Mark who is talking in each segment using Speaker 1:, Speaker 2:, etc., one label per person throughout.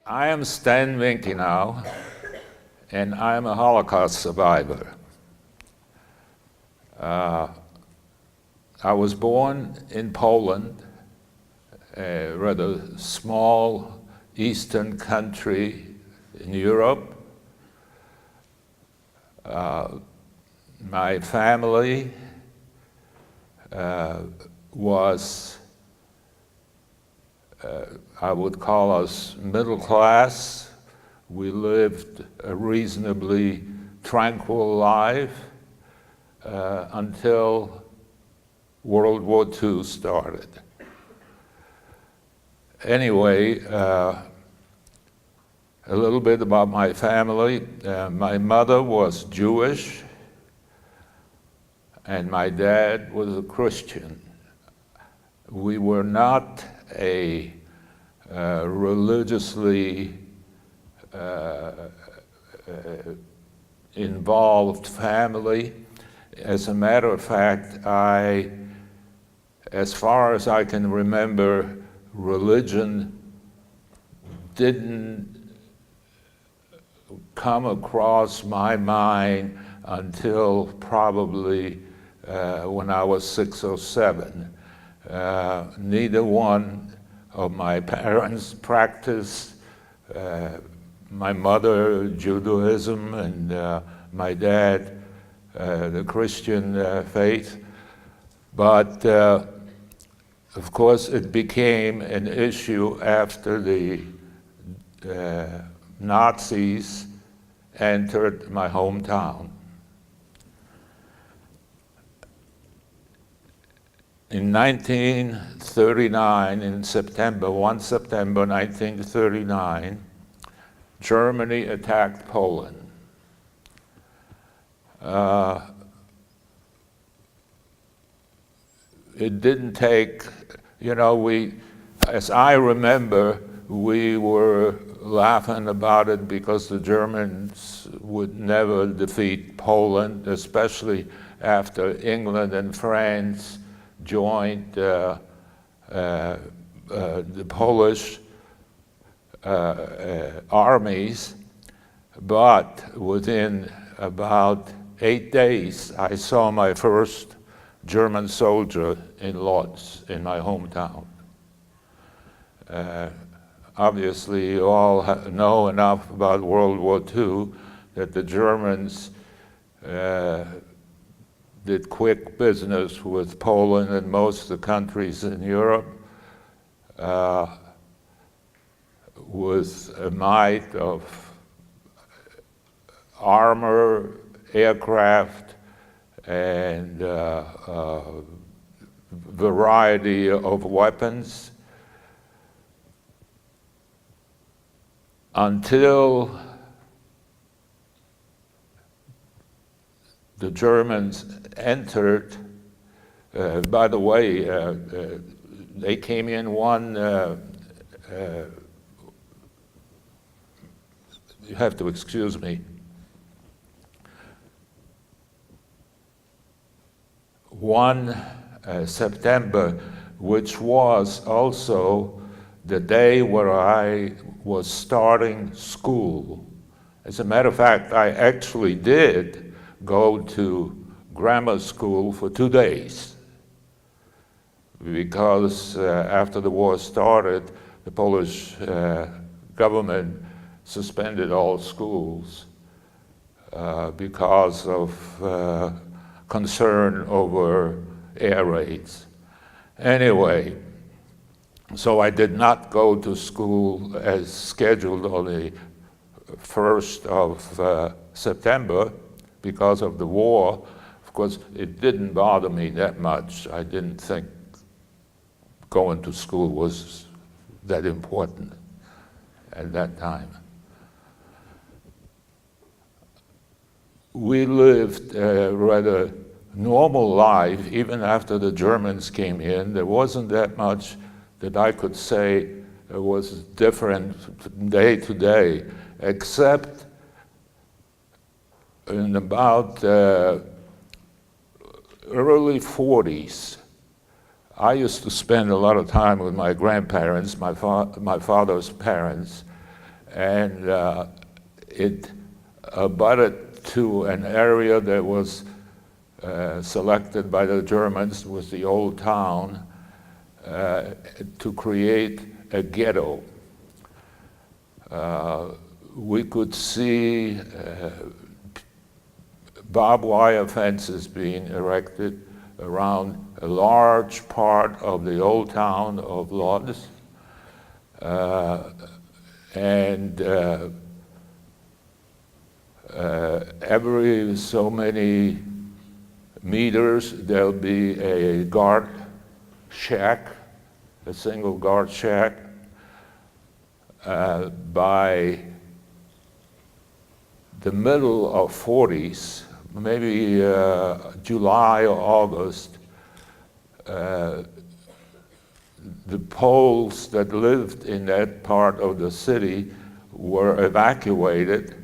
Speaker 1: I am Stan Minkinow, and I'm a Holocaust survivor. I was born in Poland, a rather small eastern country in Europe. My family was, I would call us middle class. We lived a reasonably tranquil life until World War II started. Anyway, a little bit about my family. My mother was Jewish, and my dad was a Christian. We were not a religiously involved family. As a matter of fact, as far as I can remember, religion didn't come across my mind until probably when I was 6 or 7. Neither one of my parents practiced. My mother, Judaism, and my dad, the Christian faith. But of course, it became an issue after the Nazis entered my hometown. In 1939, in September, 1 September 1939, Germany attacked Poland. It didn't take, as I remember, we were laughing about it because the Germans would never defeat Poland, especially after England and France joined the Polish armies. But within about 8 days, I saw my first German soldier in Lodz, in my hometown. Obviously, you all know enough about World War II that the Germans did quick business with Poland and most of the countries in Europe with a might of armor, aircraft, and variety of weapons, until the Germans entered. By the way, they came in you have to excuse me. 1 September, which was also the day where I was starting school. As a matter of fact, I actually did go to grammar school for 2 days because after the war started, the Polish government suspended all schools because of concern over air raids. Anyway, so I did not go to school as scheduled on the 1st of September because of the war. Of course, it didn't bother me that much. I didn't think going to school was that important at that time. We lived a rather normal life even after the Germans came in. There wasn't that much that I could say was different day to day, except in about early 40s. I used to spend a lot of time with my grandparents, my father's parents, and it abutted to an area that was selected by the Germans, was the old town, to create a ghetto. We could see barbed wire fences being erected around a large part of the old town of Lodz. And every so many meters there'll be a guard shack, a single guard shack. By the middle of 40s, maybe July or August, the Poles that lived in that part of the city were evacuated,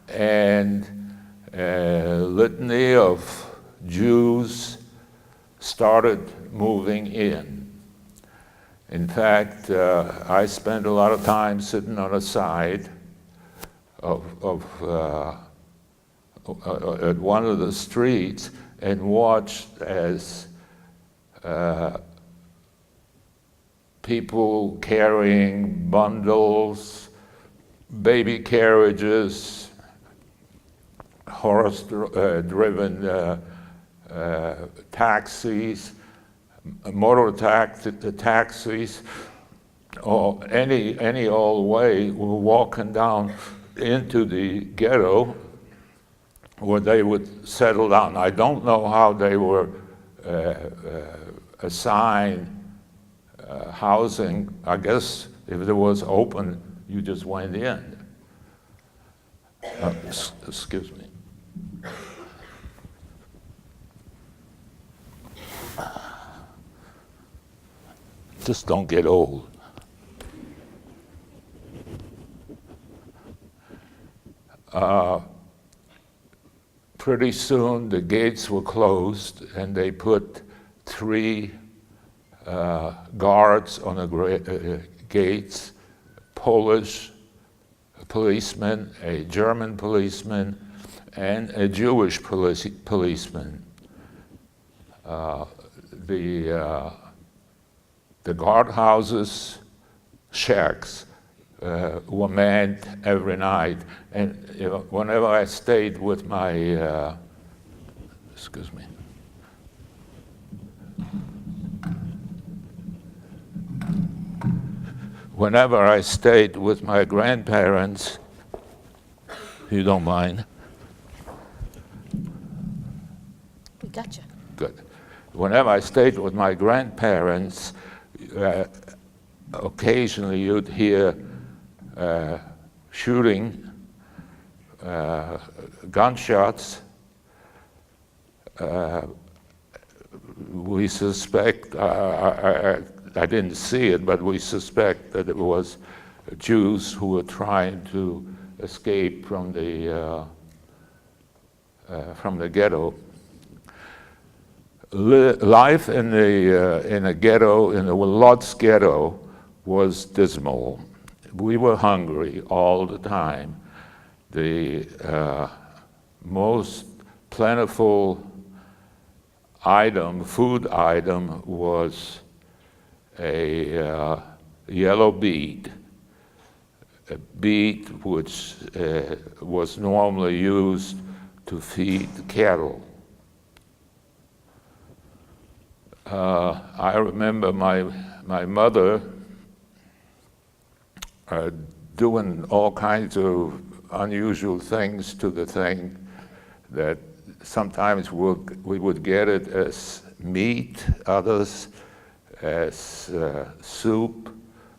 Speaker 1: and a litany of Jews started moving in. In fact, I spent a lot of time sitting on the side at one of the streets and watched as people carrying bundles, baby carriages, horse-driven taxis, motor taxis, or any old way, were walking down into the ghetto where they would settle down. I don't know how they were assigned housing. I guess if it was open, you just went in. Excuse me. Just don't get old. Pretty soon the gates were closed, and they put 3 guards on the gates, Polish policeman, a German policeman, and a Jewish policeman. The guardhouses, shacks, were manned every night, and whenever I stayed with my, excuse me. Whenever I stayed with my grandparents, if you don't mind.
Speaker 2: We got you.
Speaker 1: Good. Whenever I stayed with my grandparents, occasionally you'd hear shooting, gunshots. We suspect, I didn't see it, but we suspect that it was Jews who were trying to escape from the ghetto. Life in a ghetto, in the Lodz ghetto, was dismal. We were hungry all the time. The most plentiful food item, was a yellow beet, a beet which was normally used to feed cattle. I remember my mother doing all kinds of unusual things to the thing, that sometimes we would get it as meat, others as soup,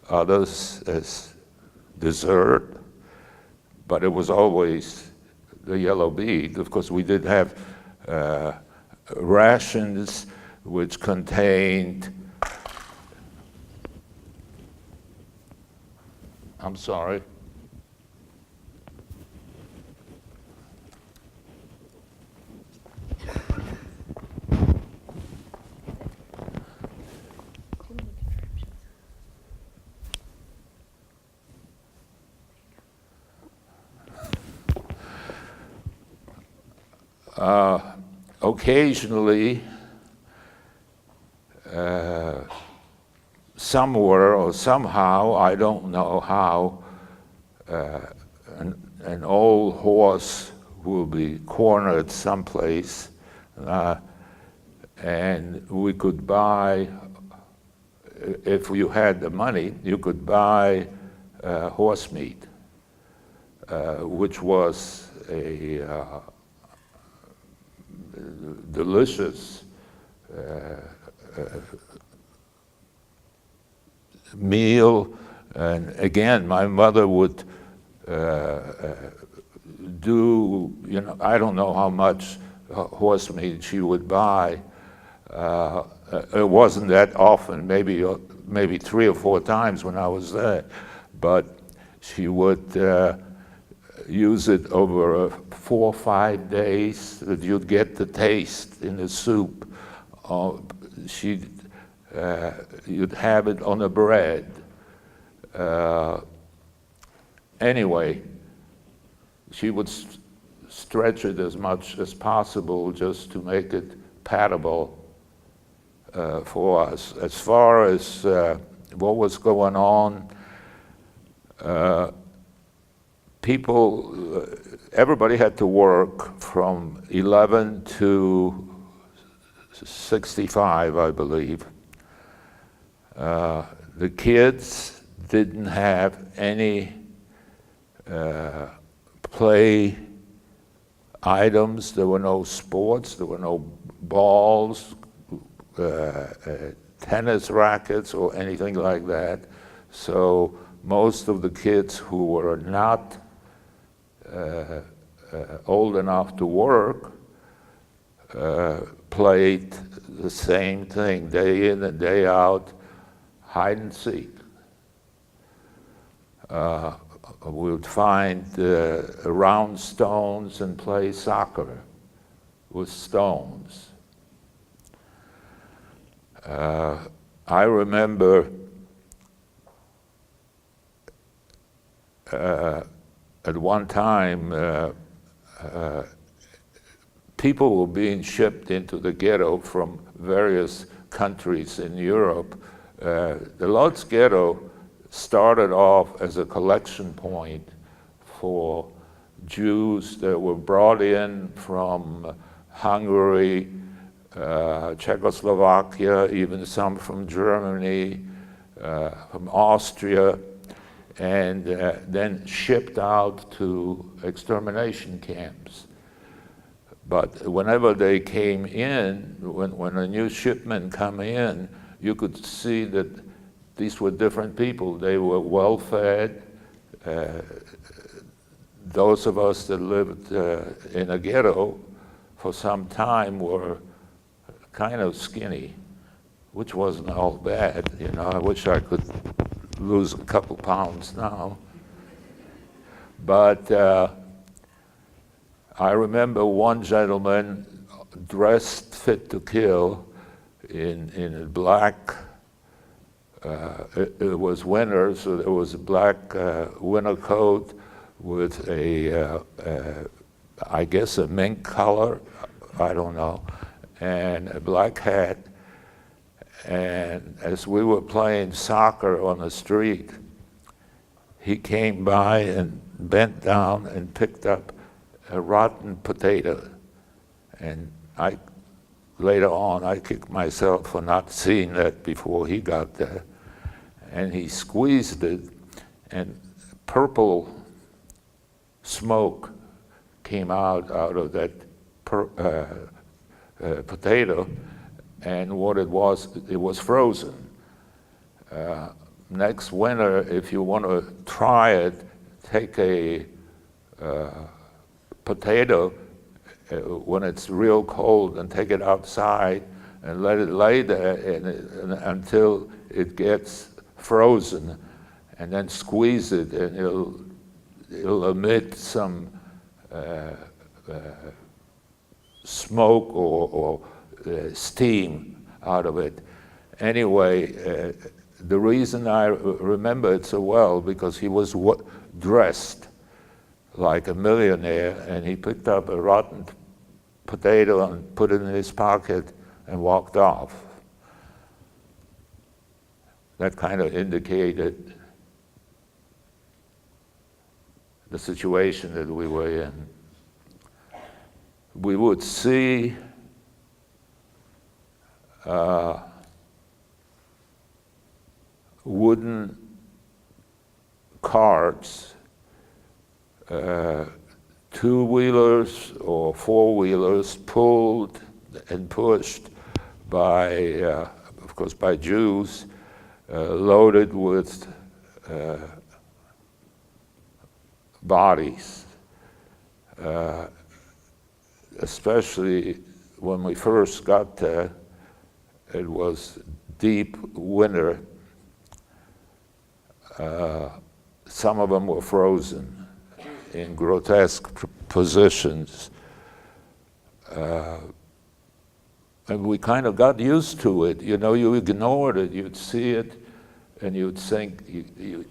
Speaker 1: others as dessert, but it was always the yellow beet. Of course, we did have rations which contained, I'm sorry. occasionally, somewhere or somehow, I don't know how, an old horse will be cornered someplace, and we could buy, if you had the money, you could buy horse meat, which was a delicious meal. And again, my mother would do, I don't know how much horse meat she would buy. It wasn't that often, maybe 3 or 4 times when I was there, but she would use it over 4 or 5 days that you'd get the taste in the soup. You'd have it on the bread. Anyway, she would stretch it as much as possible just to make it palatable for us. As far as what was going on, everybody had to work from 11 to 65, I believe. The kids didn't have any play items. There were no sports, there were no balls, tennis rackets or anything like that. So most of the kids who were not old enough to work played the same thing day in and day out, hide and seek. We would find round stones and play soccer with stones. I remember at one time people were being shipped into the ghetto from various countries in Europe. The Lodz ghetto started off as a collection point for Jews that were brought in from Hungary, Czechoslovakia, even some from Germany, from Austria, and then shipped out to extermination camps. But whenever they came in, when a new shipment come in, you could see that these were different people. They were well-fed. Those of us that lived in a ghetto for some time were kind of skinny, which wasn't all bad. I wish I could lose a couple pounds now. But I remember one gentleman dressed fit to kill in a black, it was winter, so there was a black winter coat with I guess a mink collar, I don't know, and a black hat. And as we were playing soccer on the street, he came by and bent down and picked up a rotten potato. And later on, I kicked myself for not seeing that before he got there. And he squeezed it, and purple smoke came out of that potato, and what it was frozen. Next winter, if you want to try it, take a potato when it's real cold and take it outside and let it lay there until it gets frozen, and then squeeze it, and it'll emit some smoke or steam out of it. Anyway, the reason I remember it so well, because he was dressed like a millionaire, and he picked up a rotten potato and put it in his pocket and walked off. That kind of indicated the situation that we were in. We would see wooden carts, two-wheelers or four-wheelers pulled and pushed by, of course, by Jews, loaded with bodies. Especially when we first got there, it was deep winter. Some of them were frozen in grotesque positions. And we kind of got used to it. You know, you ignored it. You'd see it, and you'd think, you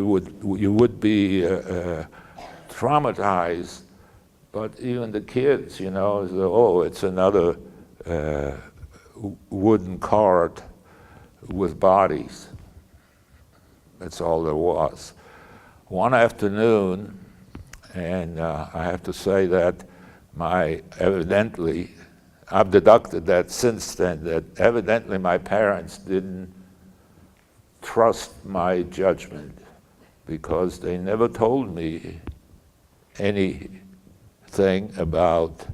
Speaker 1: would be traumatized. But even the kids, you know, oh, it's another wooden cart with bodies. That's all there was. One afternoon, and I have to say that I've deducted that since then, that evidently my parents didn't trust my judgment, because they never told me anything about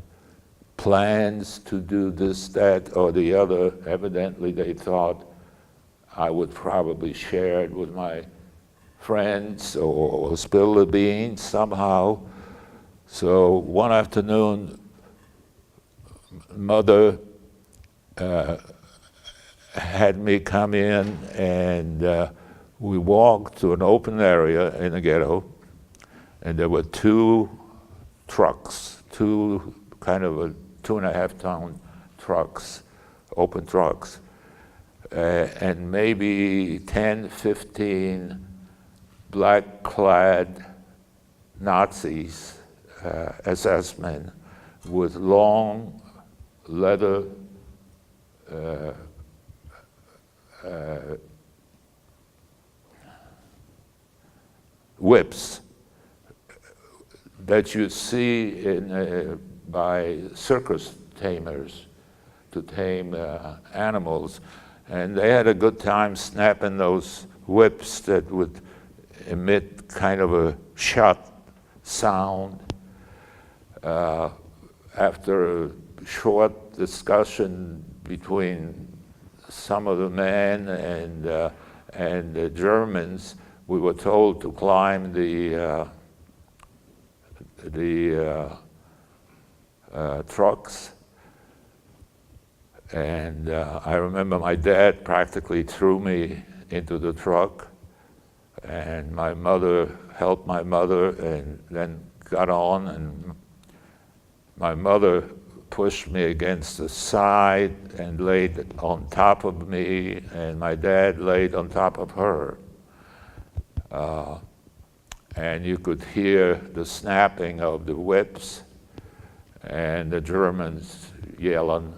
Speaker 1: plans to do this, that, or the other. Evidently they thought I would probably share it with my friends or spill the beans somehow. So one afternoon, Mother had me come in, and we walked to an open area in the ghetto, and there were two trucks, two kind of a 2.5-ton trucks, open trucks, and maybe 10, 15 black-clad Nazis, SS men, with long leather whips that you see by circus tamers to tame animals. And they had a good time snapping those whips that would emit kind of a shot sound. After a short discussion between some of the men and the Germans, we were told to climb the trucks. And I remember my dad practically threw me into the truck, and my mother helped my mother and then got on, and my mother pushed me against the side and laid on top of me, and my dad laid on top of her. And you could hear the snapping of the whips and the Germans yelling.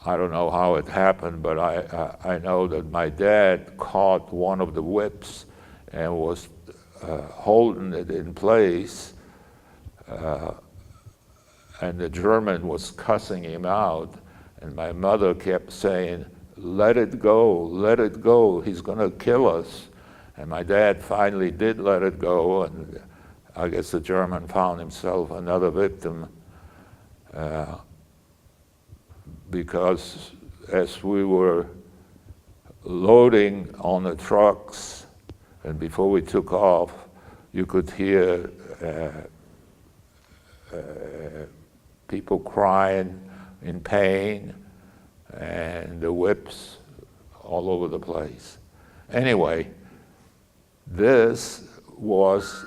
Speaker 1: I don't know how it happened, but I know that my dad caught one of the whips and was holding it in place, and the German was cussing him out, and my mother kept saying, let it go, he's gonna kill us. And my dad finally did let it go, and I guess the German found himself another victim, because as we were loading on the trucks, and before we took off, you could hear people crying in pain, and the whips all over the place. Anyway, this was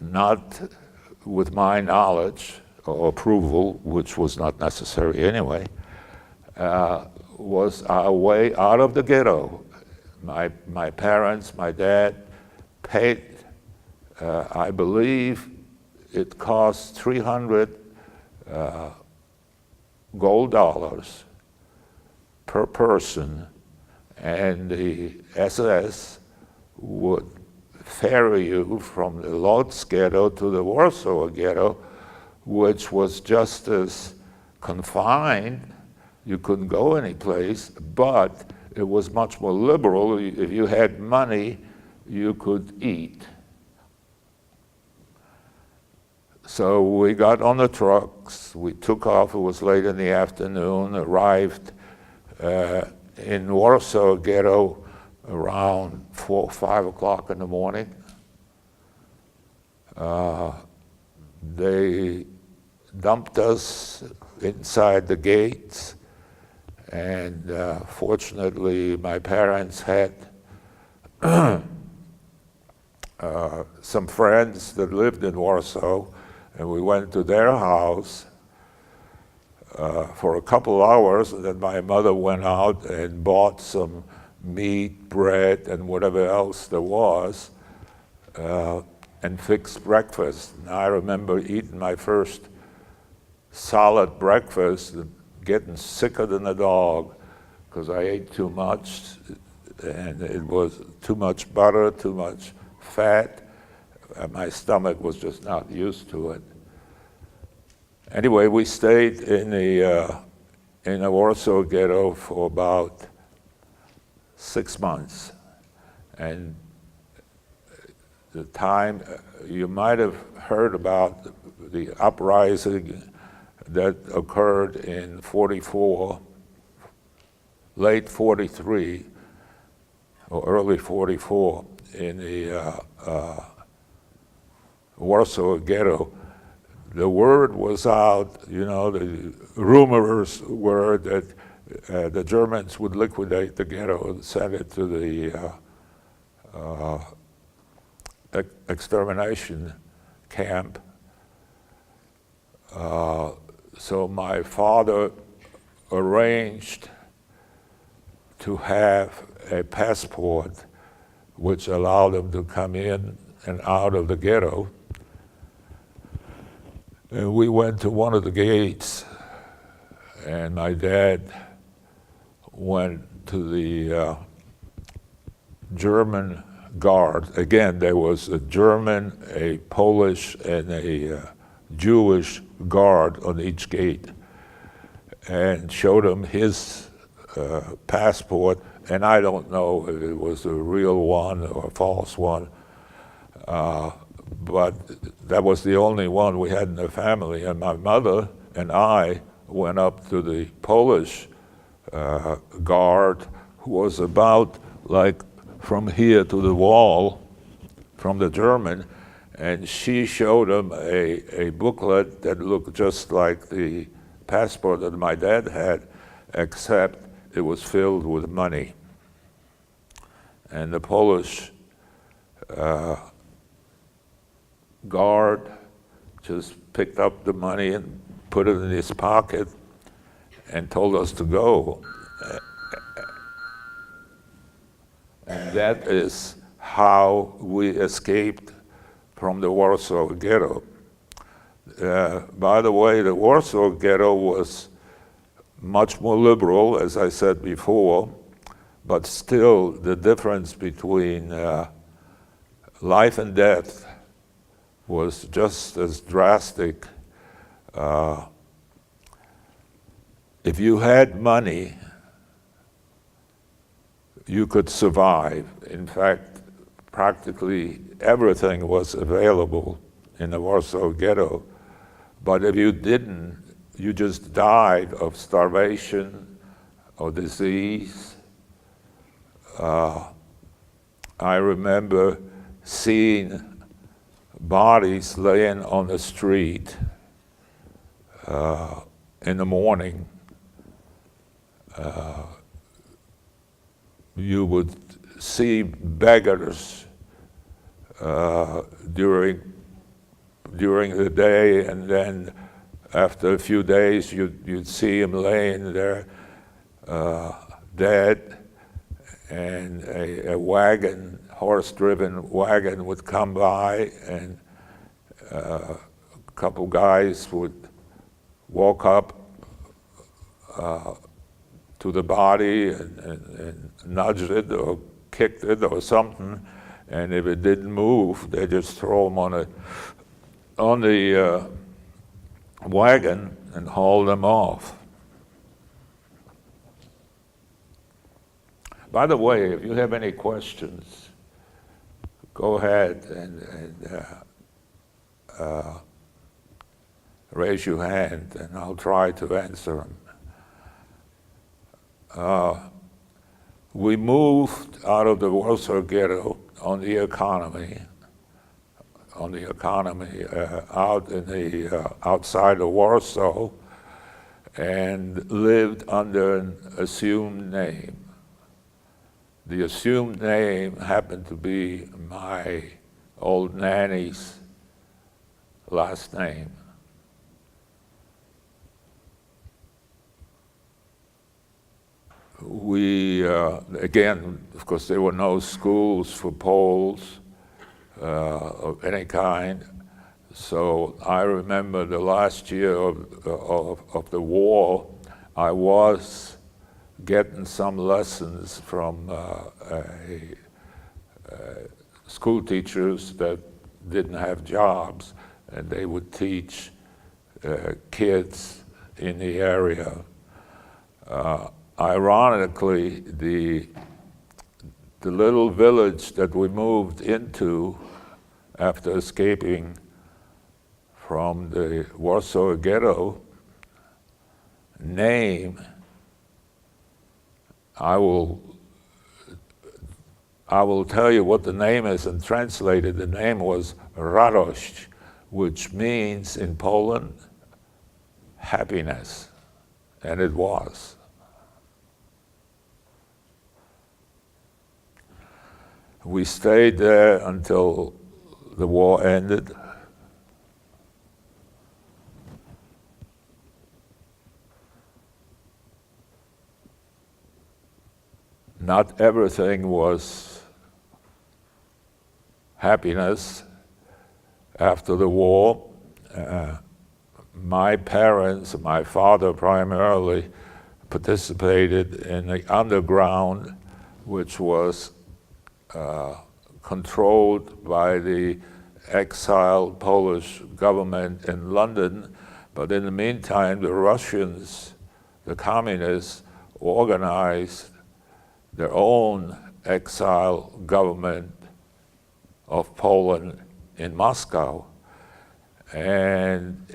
Speaker 1: not with my knowledge or approval, which was not necessary anyway, was our way out of the ghetto. My parents, my dad paid, I believe it cost 300 gold dollars per person, and the SS would ferry you from the Lodz ghetto to the Warsaw ghetto, which was just as confined. You couldn't go anyplace, but it was much more liberal. If you had money, you could eat. So we got on the trucks, we took off, it was late in the afternoon, arrived in Warsaw ghetto around 4 or 5 o'clock in the morning. They dumped us inside the gates, and fortunately my parents had some friends that lived in Warsaw, and we went to their house for a couple hours, and then my mother went out and bought some meat, bread, and whatever else there was, and fixed breakfast. And I remember eating my first solid breakfast, getting sicker than a dog, because I ate too much, and it was too much butter, too much fat. My stomach was just not used to it. Anyway, we stayed in the Warsaw ghetto for about 6 months. And the time, you might have heard about the uprising that occurred in 44, late 43, or early 44, in the Warsaw ghetto. The word was out, the rumors were that the Germans would liquidate the ghetto and send it to the extermination camp. So my father arranged to have a passport which allowed him to come in and out of the ghetto. And we went to one of the gates, and my dad went to the German guard. Again, there was a German, a Polish, and a Jewish guard on each gate, and showed him his passport. And I don't know if it was a real one or a false one, but that was the only one we had in the family. And my mother and I went up to the Polish guard, who was about like from here to the wall from the German, and she showed him a booklet that looked just like the passport that my dad had, except it was filled with money. And the Polish guard just picked up the money and put it in his pocket and told us to go. And that is how we escaped from the Warsaw ghetto. By the way, the Warsaw ghetto was much more liberal, as I said before, but still the difference between life and death was just as drastic. If you had money, you could survive. In fact, practically everything was available in the Warsaw ghetto. But if you didn't, you just died of starvation or disease. I remember seeing bodies laying on the street in the morning. You would see beggars during the day, and then after a few days you'd see them laying there. dead, and a wagon, horse-driven wagon would come by, and a couple guys would walk up to the body and nudge it or kicked it or something, and if it didn't move, they just throw them on the wagon and haul them off. By the way, if you have any questions, go ahead and raise your hand, and I'll try to answer them. We moved out of the Warsaw Ghetto on the economy, out in the outside of Warsaw, and lived under an assumed name. The assumed name happened to be my old nanny's last name. We, again, of course, there were no schools for Poles of any kind. So I remember the last year of the war, I was getting some lessons from school teachers that didn't have jobs, and they would teach kids in the area. Ironically, the little village that we moved into after escaping from the Warsaw Ghetto, name, I will tell you what the name is and translate it. The name was Radość, which means in Poland, happiness, and it was. We stayed there until the war ended. Not everything was happiness after the war. My parents, my father primarily, participated in the underground, which was controlled by the exiled Polish government in London. But in the meantime, the Russians, the communists, organized their own exile government of Poland in Moscow. And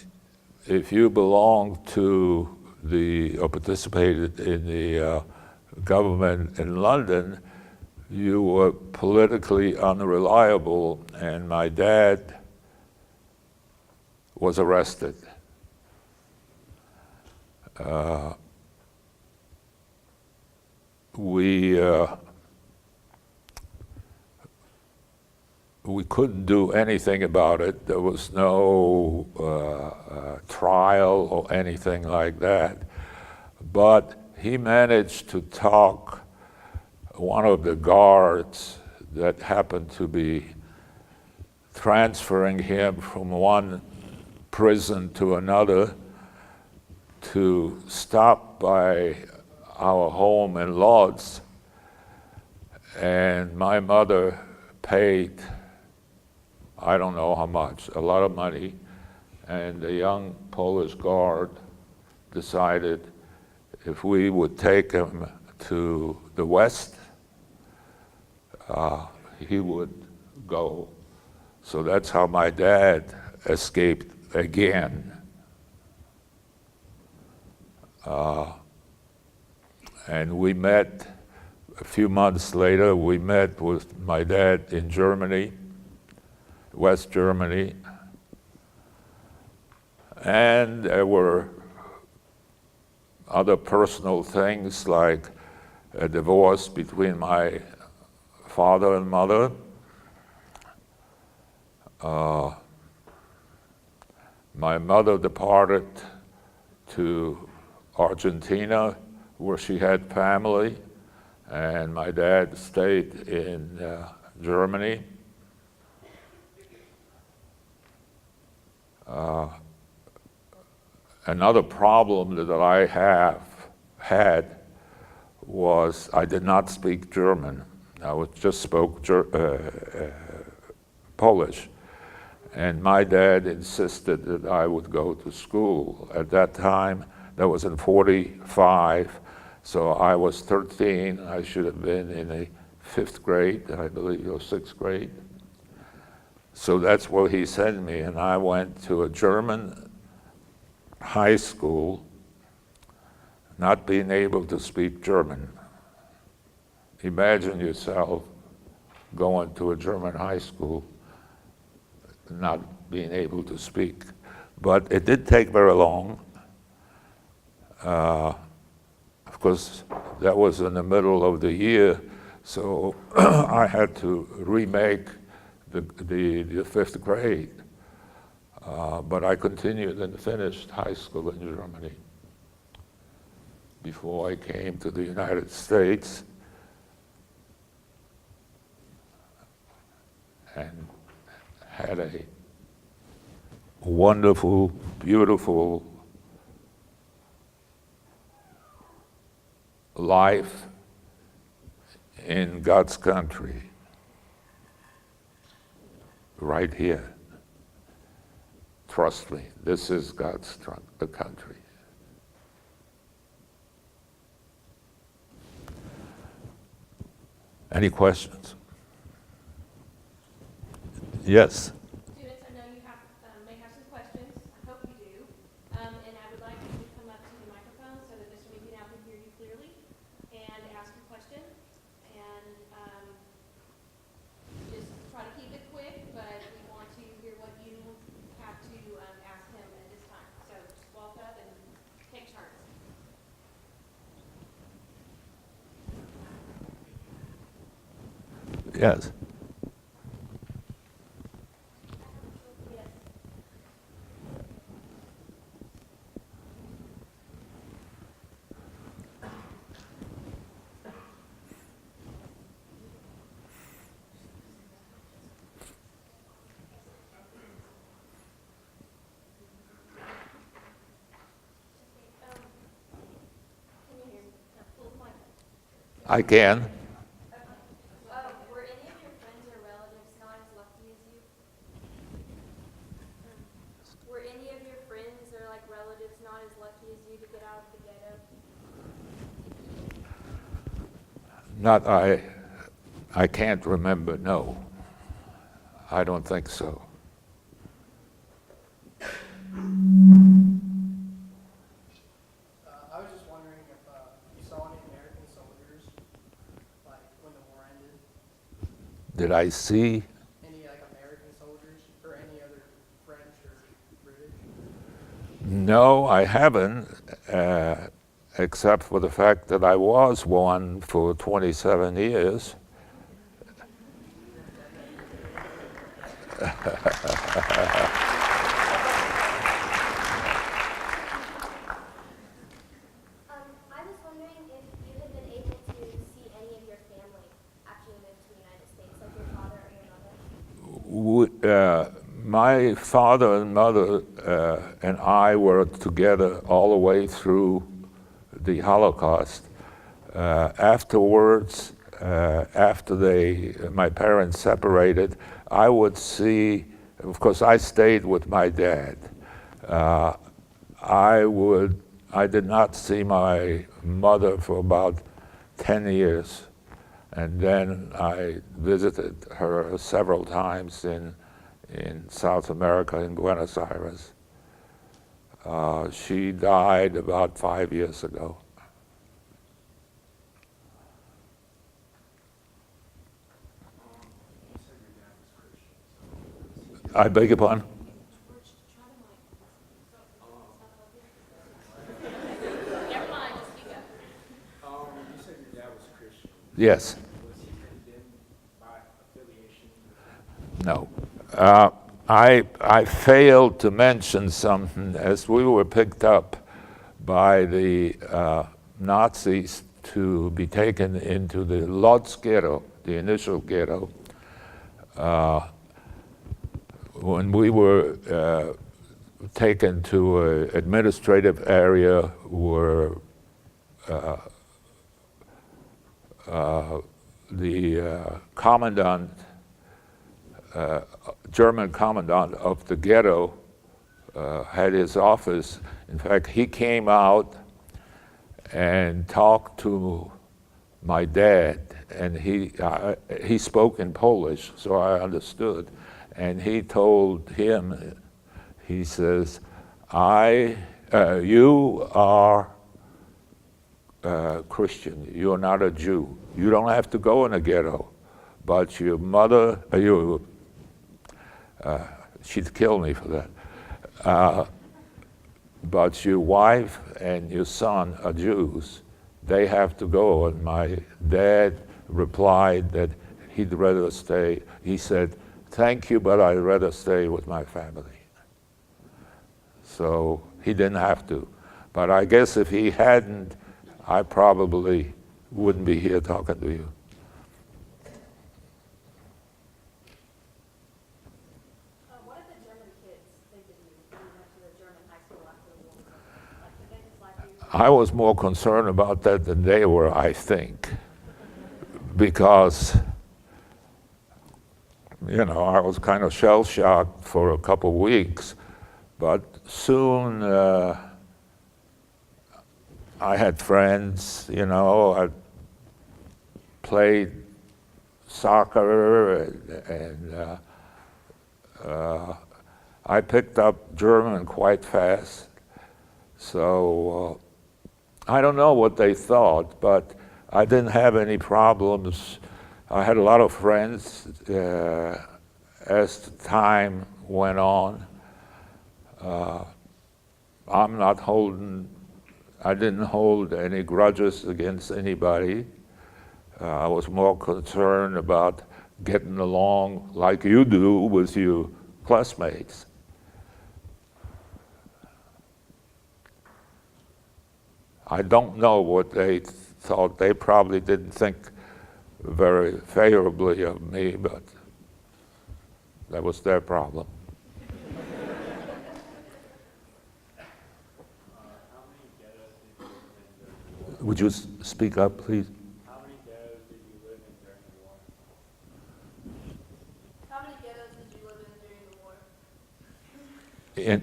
Speaker 1: if you belonged to or participated in the government in London, you were politically unreliable, and my dad was arrested. We couldn't do anything about it. There was no trial or anything like that. But he managed to talk one of the guards that happened to be transferring him from one prison to another to stop by our home in Lodz, and my mother paid, I don't know how much, a lot of money, and the young Polish guard decided if we would take him to the West, he would go. So that's how my dad escaped again. And we met, a few months later, we met with my dad in Germany, West Germany. And there were other personal things like a divorce between my father and mother. My mother departed to Argentina where she had family, and my dad stayed in Germany. Another problem that I had was I did not speak German. Just spoke Polish. And my dad insisted that I would go to school. At that time, that was in 45, so I was 13. I should have been in the 5th grade, I believe, or 6th grade. So that's where he sent me, and I went to a German high school, not being able to speak German. Imagine yourself going to a German high school, not being able to speak. But it did take very long. Of course, that was in the middle of the year, so I had to remake the 5th grade. But I continued and finished high school in Germany before I came to the United States and had a wonderful, beautiful life in God's country, right here. Trust me, this is God's country. Any questions? Yes.
Speaker 3: Students, I know you may have some questions. I hope you do. And I would like you to come up to the microphone so that Mr. Minkinow can hear you clearly and ask your question. And just try to keep it quick, but we want to hear what you have to ask him at this time. So just walk up and take turns.
Speaker 1: Yes. I can.
Speaker 3: Were any of your friends or relatives not as lucky as you? Were any of your friends or relatives not as lucky as you to get out of the ghetto?
Speaker 1: I can't remember, no. I don't think so.
Speaker 4: I was just wondering if you saw any American soldiers, when the war ended.
Speaker 1: Did I see?
Speaker 4: Any American soldiers or any other French or British?
Speaker 1: No, I haven't, except for the fact that I was one for 27 years.
Speaker 5: I was wondering if you had been able to see any of your family after you moved to the United States, like your father or your mother.
Speaker 1: My father and mother and I were together all the way through the Holocaust. Afterwards, after my parents separated, I would see, of course, I stayed with my dad. I did not see my mother for about 10 years. And then I visited her several times in South America, in Buenos Aires. She died about 5 years ago. I beg your pardon?
Speaker 3: Never mind, just speak up.
Speaker 6: You said your dad was Christian.
Speaker 1: Yes.
Speaker 6: Was he condemned by affiliation?
Speaker 1: No. I failed to mention something as we were picked up by the Nazis to be taken into the Lodz ghetto, the initial ghetto. When we were taken to an administrative area where the commandant, German commandant of the ghetto had his office. In fact, he came out and talked to my dad, and he spoke in Polish, so I understood. And he told him, he says, you are Christian, you're not a Jew. You don't have to go in a ghetto, but your mother, she'd kill me for that. But your wife and your son are Jews. They have to go. And my dad replied that he'd rather stay. He said, thank you, but I'd rather stay with my family. So he didn't have to. But I guess if he hadn't, I probably wouldn't be here talking to you.
Speaker 5: What did the German kids think of you when you went to the German high school after the war? Like, did they just like you?
Speaker 1: I was more concerned about that than they were, I think, because, you know, I was kind of shell-shocked for a couple weeks, but soon I had friends, you know, I played soccer and I picked up German quite fast. So I don't know what they thought, but I didn't have any problems. I had a lot of friends as the time went on. I didn't hold any grudges against anybody. I was more concerned about getting along like you do with your classmates. I don't know what they thought. They probably didn't think very favorably of me, but that was their problem. Would you speak up, please?
Speaker 6: How many ghettos did you live in during the war?
Speaker 5: How many ghettos did you live in during the war?
Speaker 1: And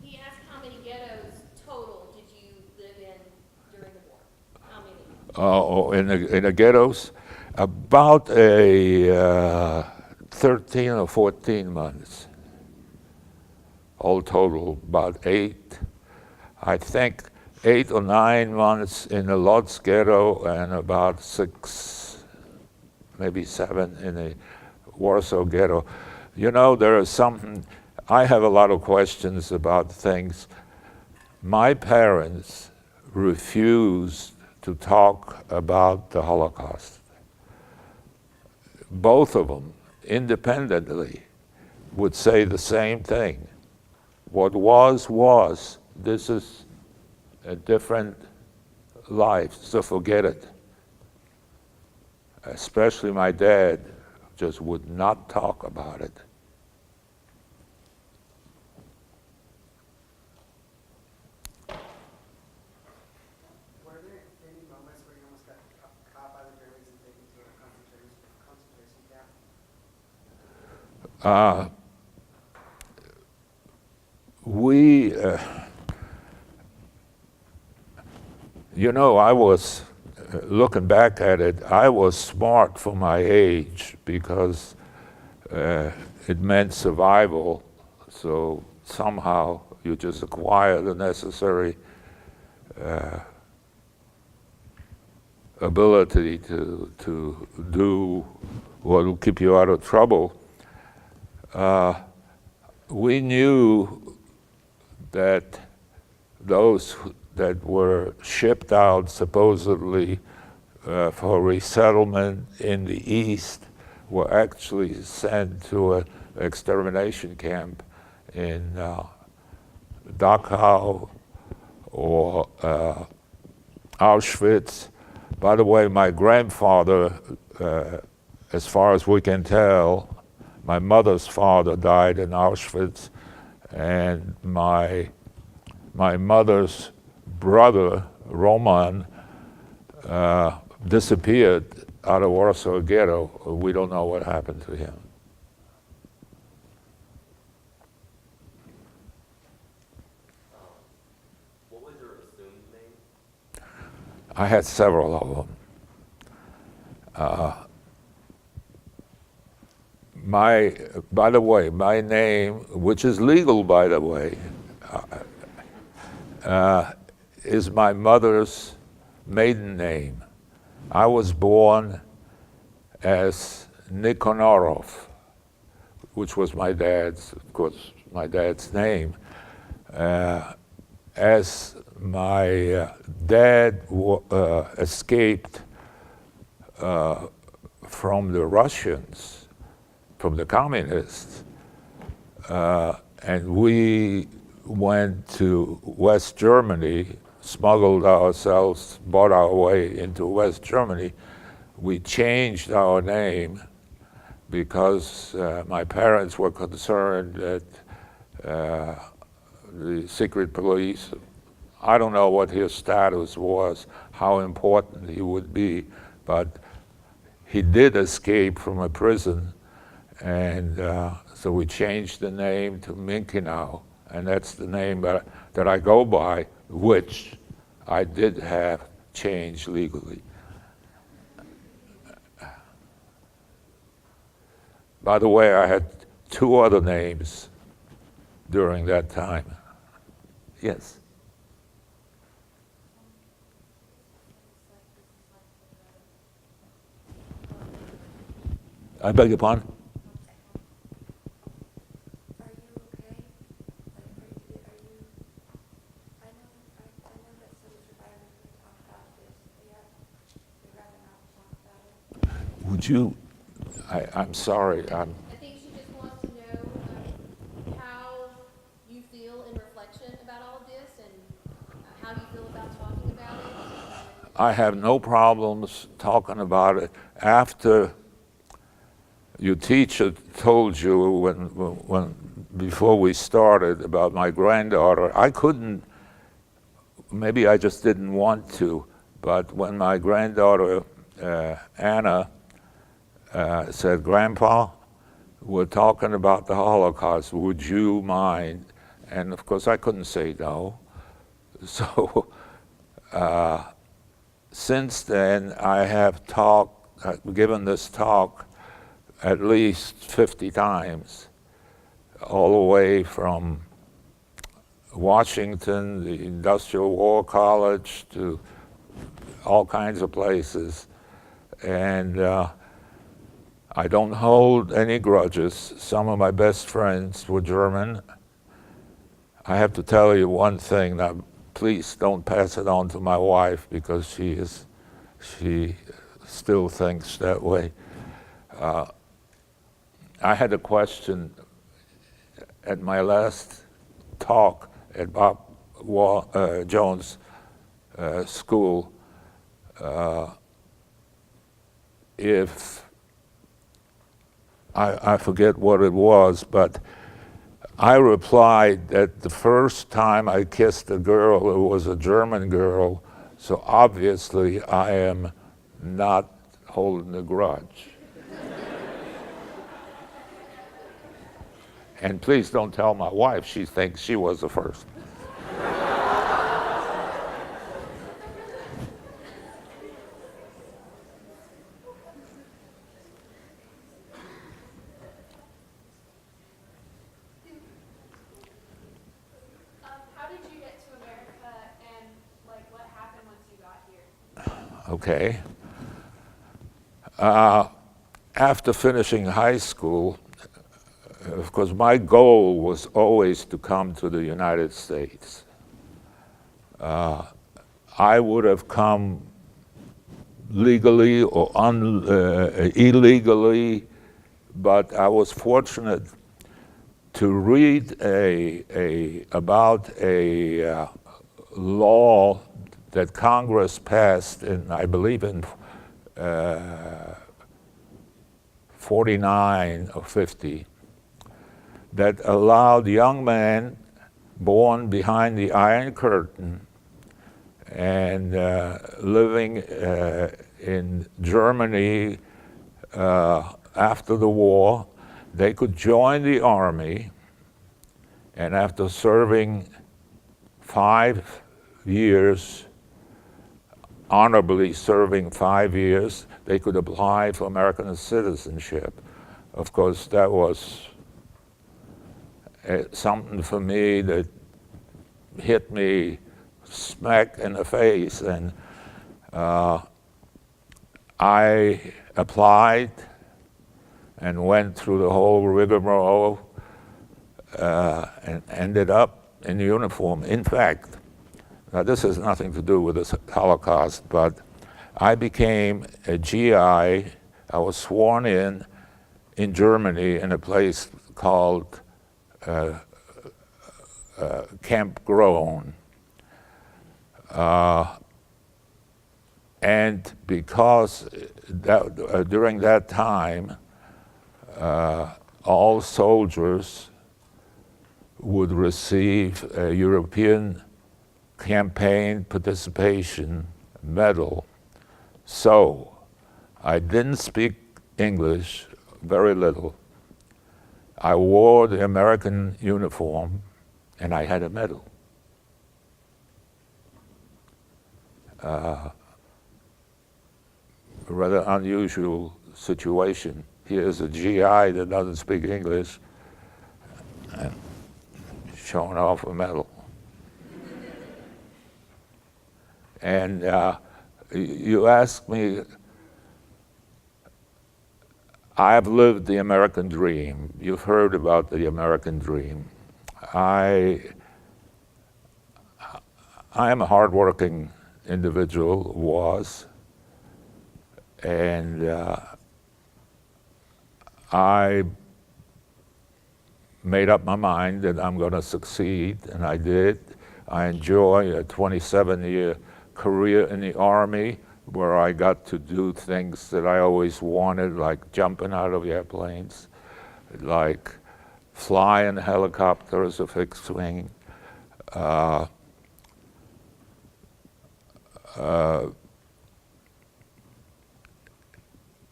Speaker 3: He asked how many ghettos total did you live in during the war? How many?
Speaker 1: in the ghettos, about 13 or 14 months. All total, about 8. I think 8 or 9 months in the Lodz ghetto and about 6, maybe 7 in the Warsaw ghetto. You know, there is something, I have a lot of questions about things. My parents refused to talk about the Holocaust. Both of them, independently, would say the same thing. What was. This is a different life, so forget it. Especially my dad just would not talk about it.
Speaker 4: Were there any moments where you almost got caught by the Germans and taken to a concentration camp?
Speaker 1: You know, I was, looking back at it, I was smart for my age because it meant survival. So somehow you just acquire the necessary ability to do what will keep you out of trouble. We knew that those that were shipped out supposedly for resettlement in the East were actually sent to an extermination camp in Dachau or Auschwitz. By the way, my grandfather, as far as we can tell, my mother's father died in Auschwitz, and my mother's brother, Roman, disappeared out of Warsaw Ghetto. We don't know what happened to him.
Speaker 7: What was your assumed name?
Speaker 1: I had several of them. By the way, my name, which is legal, by the way, is my mother's maiden name. I was born as Minkinow, which was my dad's, of course, my dad's name. As my dad escaped from the Russians, from the communists, and we went to West Germany, smuggled ourselves, bought our way into West Germany. We changed our name because my parents were concerned that the secret police, I don't know what his status was, how important he would be, but he did escape from a prison, and so we changed the name to Minkinow, and that's the name that I go by, which I did have changed legally. By the way, I had 2 other names during that time. Yes? I beg your pardon?
Speaker 8: Are you okay? Like, are you, I know that some survivors have talked about this. They'd rather not talk about it.
Speaker 1: Would you, I'm sorry,
Speaker 3: I think she just wants to know how you feel in reflection about all of this and how you feel about talking about it.
Speaker 1: I have no problems talking about it. After your teacher told you before we started about my granddaughter, I couldn't, maybe I just didn't want to, but when my granddaughter, Anna, said, "Grandpa, we're talking about the Holocaust, would you mind?" And of course I couldn't say no. So since then I have given this talk at least 50 times, all the way from Washington, the Industrial War College, to all kinds of places. And I don't hold any grudges. Some of my best friends were German. I have to tell you one thing. Now, please don't pass it on to my wife, because she still thinks that way. I had a question at my last talk at Bob Jones' school. If I forget what it was, but I replied that the first time I kissed a girl, it was a German girl, so obviously I am not holding a grudge. And please don't tell my wife, she thinks she was the first.
Speaker 3: How did you get to America and like what happened once you got here?
Speaker 1: Okay. After finishing high school, of course, my goal was always to come to the United States. I would have come legally or illegally, but I was fortunate to read about a law that Congress passed in, I believe, in 49 or 50, that allowed young men born behind the Iron Curtain and living in Germany after the war, they could join the army, and after serving 5 years, honorably serving 5 years, they could apply for American citizenship. Of course, that was something for me that hit me smack in the face, and I applied and went through the whole rigmarole and ended up in uniform. In fact, now this has nothing to do with the Holocaust, but I became a GI. I was sworn in Germany in a place called Camp Groen. And because during that time, all soldiers would receive a European campaign participation medal. So I didn't speak English, very little. I wore the American uniform, and I had a medal. A rather unusual situation. Here's a GI that doesn't speak English and showing off a medal. And you ask me, I've lived the American dream. You've heard about the American dream. I am a hardworking individual, was, and I made up my mind that I'm going to succeed, and I did. I enjoy a 27-year career in the Army where I got to do things that I always wanted, like jumping out of airplanes, like flying helicopters, a fixed wing.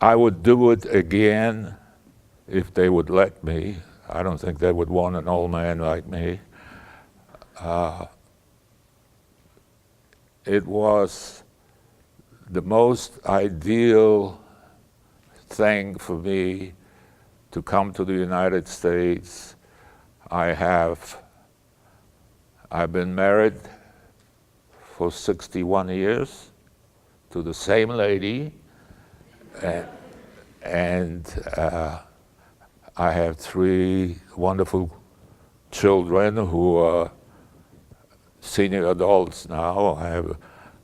Speaker 1: I would do it again if they would let me. I don't think they would want an old man like me. It was the most ideal thing for me to come to the United States. I've been married for 61 years to the same lady, and I have 3 wonderful children who are senior adults now. I have a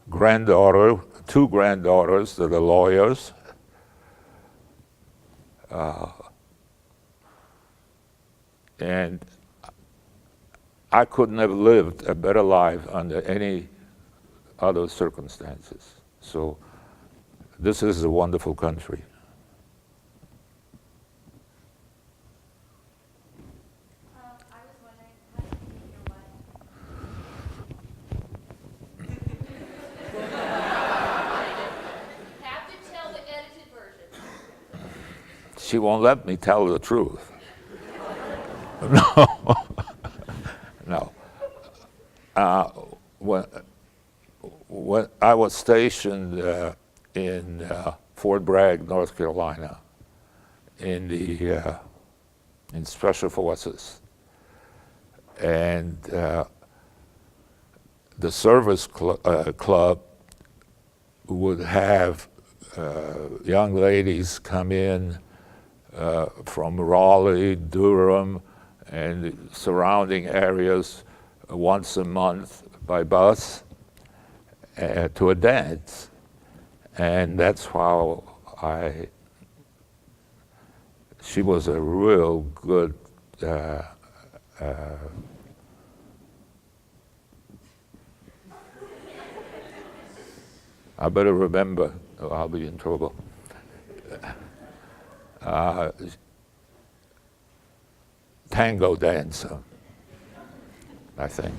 Speaker 1: granddaughter, 2 granddaughters that are lawyers. And I couldn't have lived a better life under any other circumstances. So this is a wonderful country.
Speaker 8: I was wondering, how did you meet your wife?
Speaker 3: Have to tell the edited version.
Speaker 1: She won't let me tell the truth. No. No. When I was stationed in Fort Bragg, North Carolina, in Special Forces, and the service club would have young ladies come in from Raleigh, Durham, and the surrounding areas once a month by bus to a dance. And that's how she was a real good I better remember, or I'll be in trouble. Tango dancer, I think.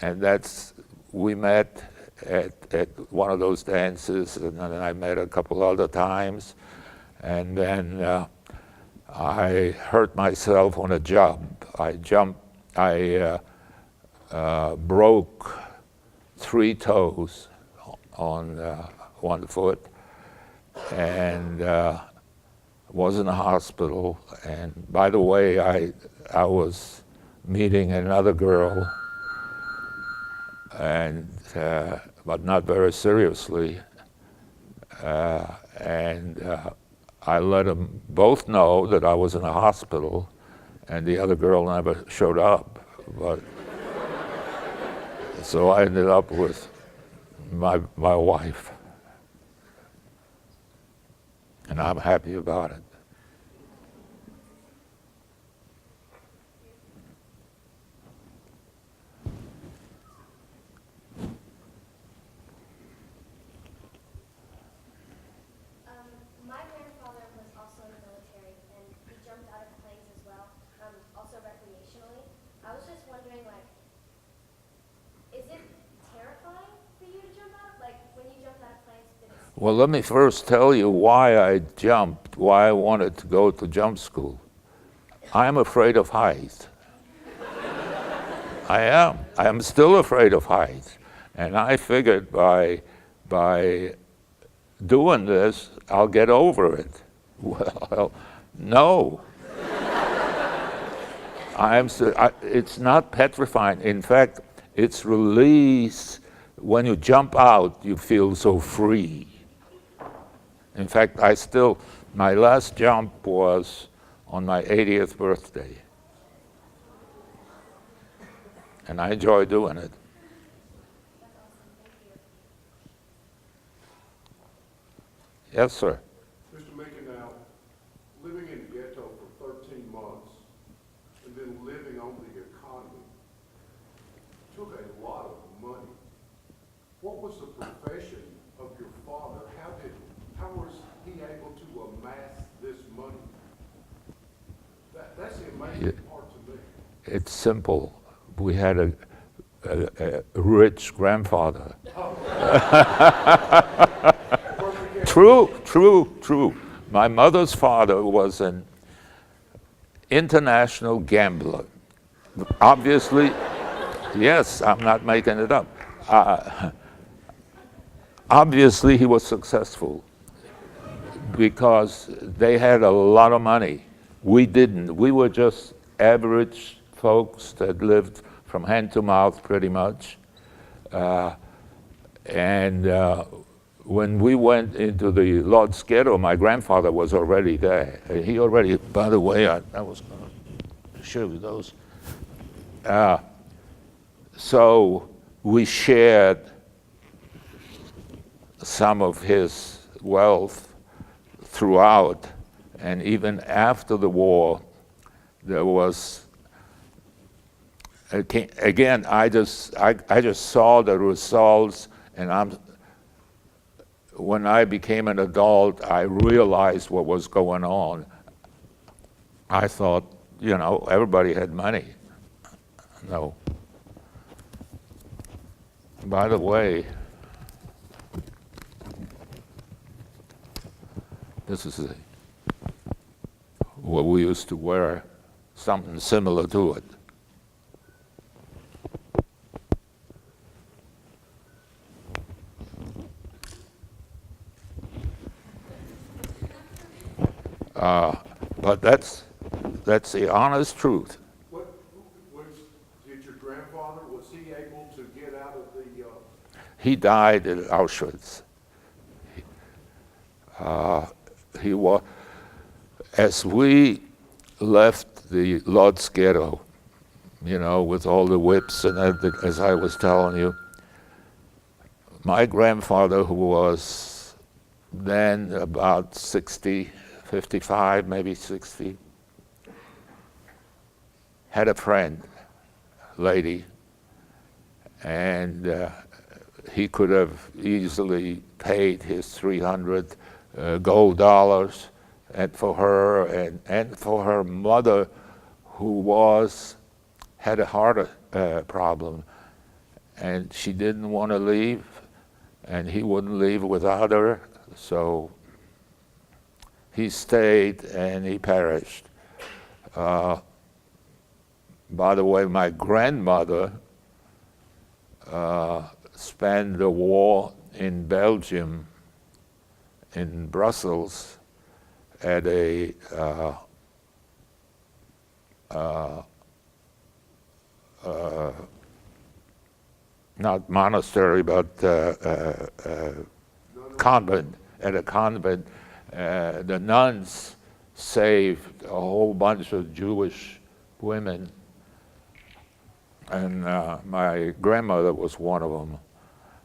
Speaker 1: And we met at one of those dances, and then I met a couple other times, and then I hurt myself on a jump. I broke 3 toes on one foot, and was in the hospital. And by the way, I was meeting another girl, and but not very seriously, and I let them both know that I was in a hospital, and the other girl never showed up. But so I ended up with my wife, and I'm happy about it.
Speaker 5: My grandfather was also in the military, and he jumped out of planes as well, also recreationally. I was just wondering, like, is it terrifying for you to jump out? Like, when you jumped out of planes, did it
Speaker 1: Well, let me first tell you why I jumped, why I wanted to go to jump school. I'm afraid of heights. I am. I am still afraid of heights. And I figured by doing this, I'll get over it. Well, no. It's not petrifying. In fact, it's release. When you jump out, you feel so free. In fact, my last jump was on my 80th birthday. And I enjoy doing it. Yes, sir.
Speaker 9: Mr. Minkinow, living in the ghetto for 13 months and then living on the economy took a lot of money. What was the profession of your father? How was he able to amass this money? That's the amazing part to me.
Speaker 1: It's simple. We had a rich grandfather. True. My mother's father was an international gambler. Obviously, yes, I'm not making it up. Obviously, he was successful because they had a lot of money. We didn't. We were just average folks that lived from hand to mouth pretty much. When we went into the Lord's Ghetto, my grandfather was already there. He already, by the way, I was going to show you those. So we shared some of his wealth throughout, and even after the war, there was, again, I just saw the results, and when I became an adult, I realized what was going on. I thought, everybody had money. No. By the way, this is what we used to wear, something similar to it. But that's the honest truth.
Speaker 9: Did your grandfather, was he able to get out of the...
Speaker 1: He died at Auschwitz. He was, as we left the Lord's Ghetto, with all the whips and everything, as I was telling you, my grandfather, who was then about 60, 55, maybe 60, had a friend, lady, and he could have easily paid his 300 gold dollars and for her and for her mother, who had a heart problem, and she didn't want to leave, and he wouldn't leave without her, so he stayed and he perished. By the way, my grandmother spent the war in Belgium, in Brussels, at a not monastery, but convent, at a convent. The nuns saved a whole bunch of Jewish women, and my grandmother was one of them.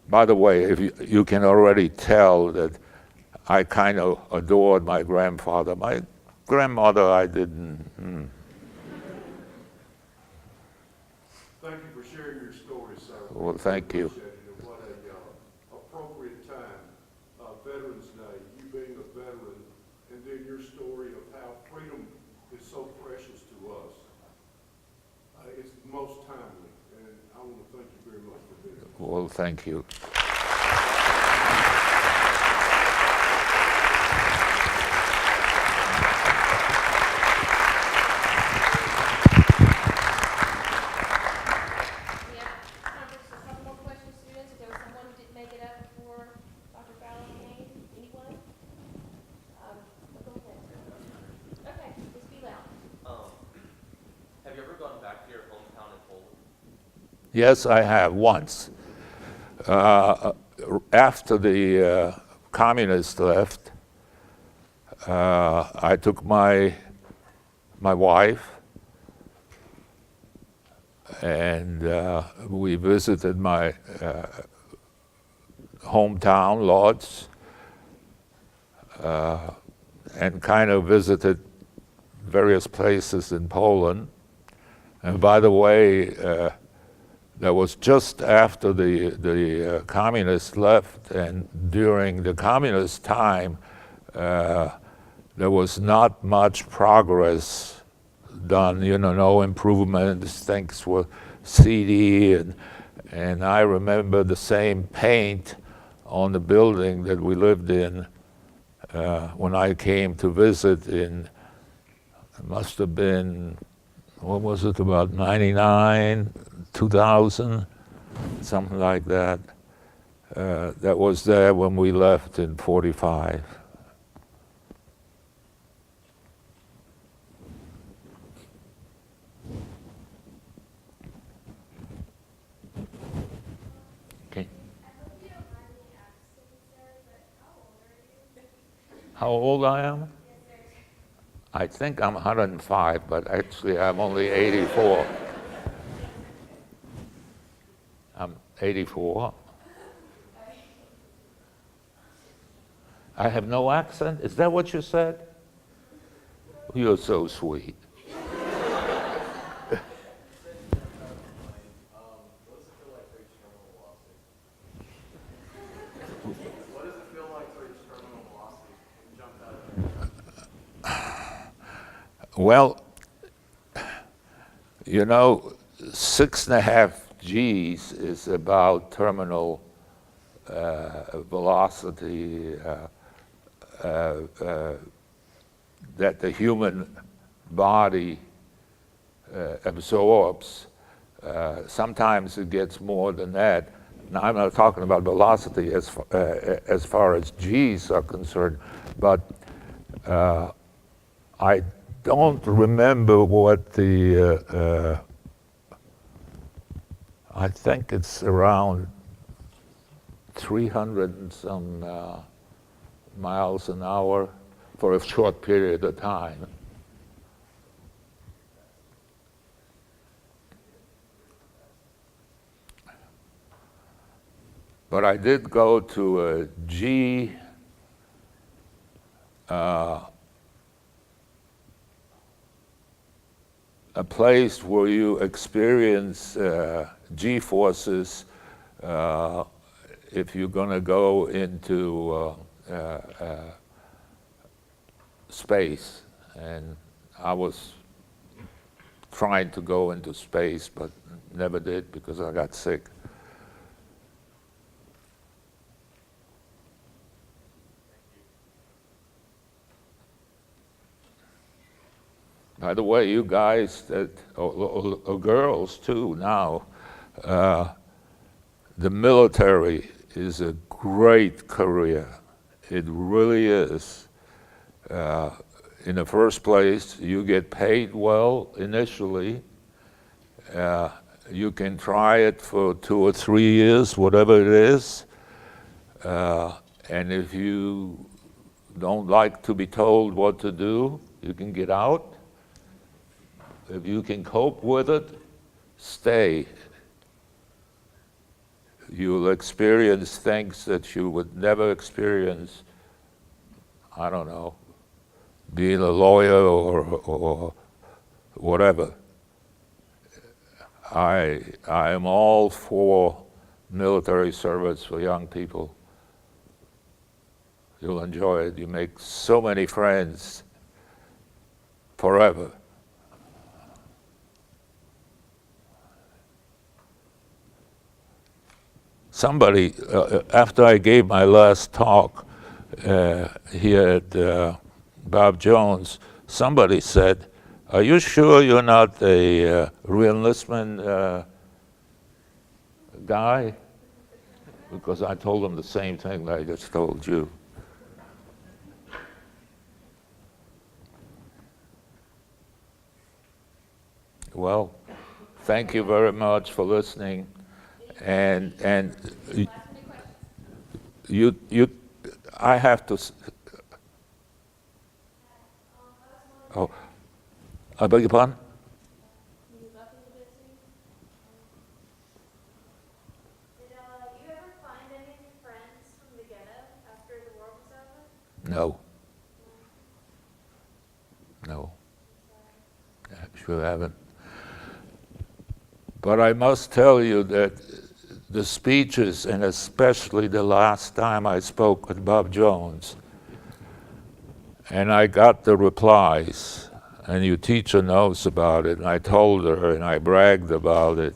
Speaker 1: By the way, if you can already tell that I kind of adored my grandfather. My grandmother, I didn't.
Speaker 9: Thank you for sharing your story, sir.
Speaker 1: Well, thank you.
Speaker 9: Appreciate it. And what a appropriate time, Veterans Day, you being a veteran, and then your story of how freedom is so precious to us. It's most timely, and I want to thank you very much for being here.
Speaker 1: Well, thank you.
Speaker 3: We have time for just a couple more questions, students. If there was someone who didn't make it up before Dr. Fallon came, anyone? Go ahead. Okay, just be loud.
Speaker 7: Have you ever gone back to your hometown in Poland?
Speaker 1: Yes, I have once. After the communists left, I took my wife, and we visited my hometown, Lodz, and kind of visited various places in Poland. And by the way, that was just after the communists left, and during the communist time, there was not much progress done, no improvements, things were seedy, and I remember the same paint on the building that we lived in when I came to visit it must have been, what was it, about 99, 2000, something like that. That was there when we left in 45. Okay. How old I am? I think I'm 105, but actually I'm only 84. I'm 84. I have no accent? Is that what you said? You're so sweet.
Speaker 4: What does it feel like for each terminal velocity when you jump out of it?
Speaker 1: Well, 6.5 Gs is about terminal velocity that the human body absorbs. Sometimes it gets more than that. Now, I'm not talking about velocity as far as Gs are concerned, but I don't remember what the, I think it's around 300 and some miles an hour for a short period of time. But I did go to a G a place where you experience G-forces if you're going to go into space. And I was trying to go into space, but never did because I got sick. By the way, you guys, or girls too now, the military is a great career. It really is. In the first place, you get paid well initially. You can try it for 2 or 3 years, whatever it is. And if you don't like to be told what to do, you can get out. If you can cope with it, stay. You'll experience things that you would never experience, I don't know, being a lawyer or whatever. I am all for military service for young people. You'll enjoy it. You make so many friends forever. Somebody, after I gave my last talk here at Bob Jones, somebody said, "Are you sure you're not a reenlistment guy?" Because I told them the same thing that I just told you. Well, thank you very much for listening. And I have to. Oh, I beg your pardon?
Speaker 5: Did you ever find any of your friends from the ghetto after the war was over?
Speaker 1: No. No. I sure haven't. But I must tell you that the speeches, and especially the last time I spoke with Bob Jones, and I got the replies, and your teacher knows about it, and I told her and I bragged about it.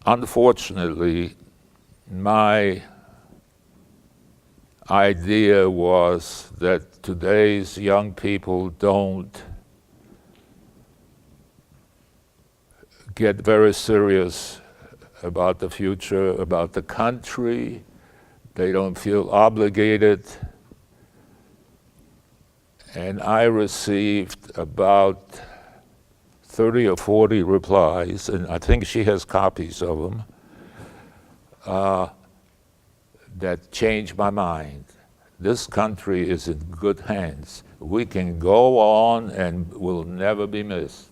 Speaker 1: Unfortunately, my idea was that today's young people don't get very serious about the future, about the country. They don't feel obligated. And I received about 30 or 40 replies, and I think she has copies of them, that changed my mind. This country is in good hands. We can go on and will never be missed.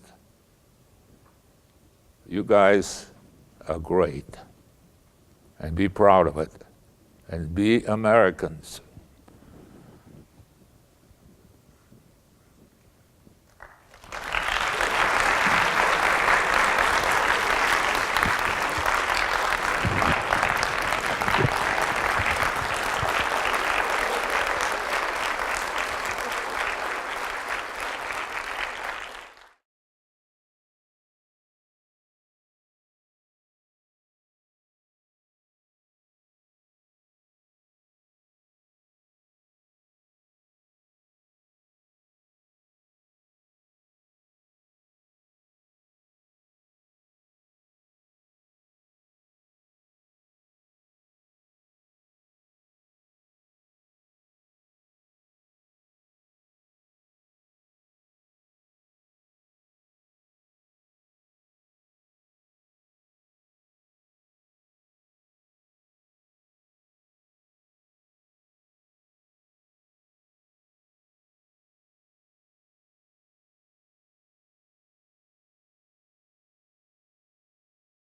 Speaker 1: You guys are great, and be proud of it, and be Americans.